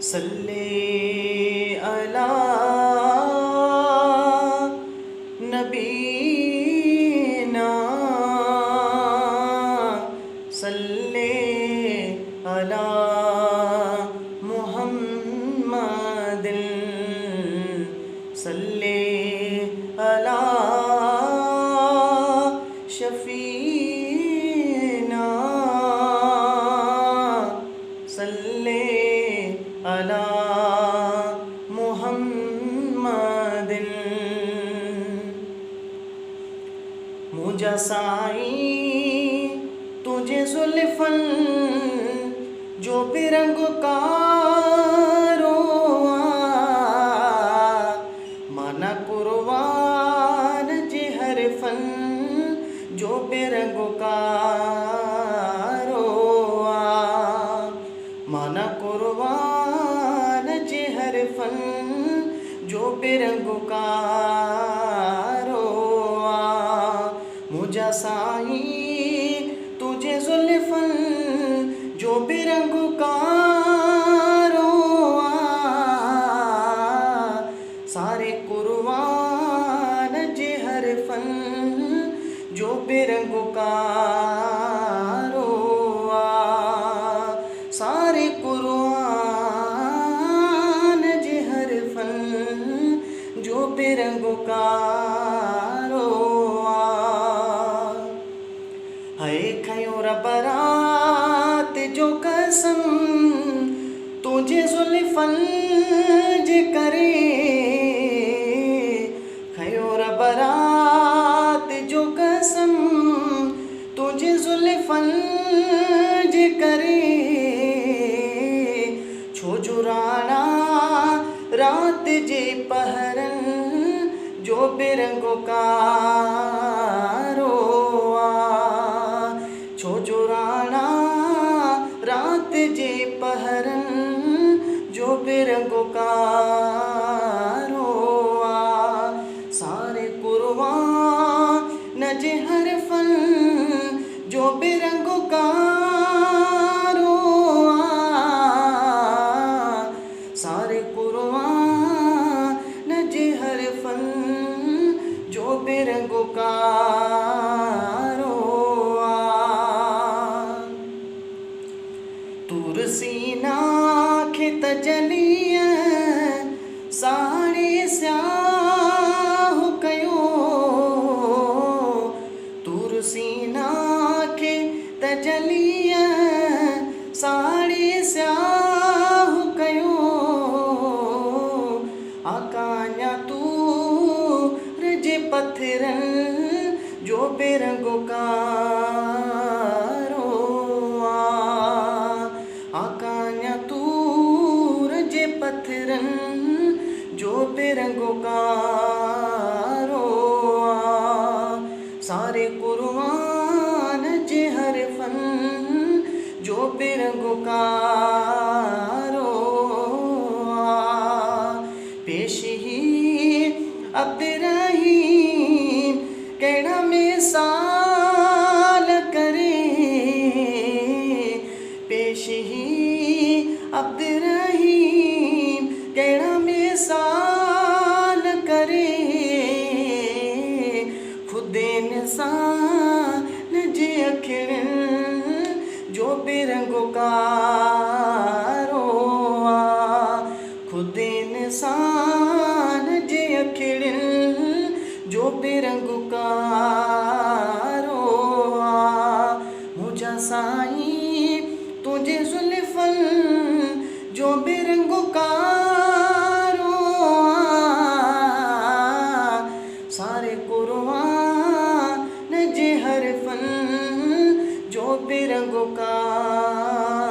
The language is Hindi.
सल्ले अला नबीना सल्ले अला मुहम्मदिन सल्ले अला शफीना सल्ले अला मुहम्मदिन। मुझा साईं तुझे जुल्फन जो बिरंग कारो माना कुर्बान जे हर फन जो बिरंग कारो माना कुर्बान जे हर फन जो बिरंग कारो मुझा साईं तुझे जुल्फन जो बिरंग कारो सारे कुर्बान जे हर फन जो बिरंग कारो सारे कुर्बान जे हर फन जो बिरंग कारो है खयोर बरात जो कसम तुझे जुल्फन जे करे खयोर बरात जो कसम तुझे जुल्फन जे करे छो जुराना रात जे पहरन जो बिरंगो कारो छो जुराना रात जे पहरन जो बिरंगो कारो सारे कुर्बान जे हर फन जो बिरंगो कारो सारे कुर्बान जे हर फन जो बिरंगो कारो तूर सीना खे तजलिय साड़ी स्याह कयो तूर सीना खे तजलिय साड़ी स्याह कयो आकान्या तूर जे पत्थरन जो बिरंगो कारो आकान्या तूर जे पत्थरन जो बिरंगो कारो सारे कुर्बान जे हर फन जो बिरंगो कारो पेश ही अब्दुर्रहीम केड़ा मिसाल करे पेश ही अब्दुर्रहीम केड़ा मिसाल करे खुदे निशान जे अखिड़न जो बिरंगो कारो खुदे निशान जे अखिड़न जो बिरंगो कारो मुझा साईं तुझे जुल्फन जो बिरंगो कारो सारे कुर्बान जे हर फन जो बिरंगो कारो।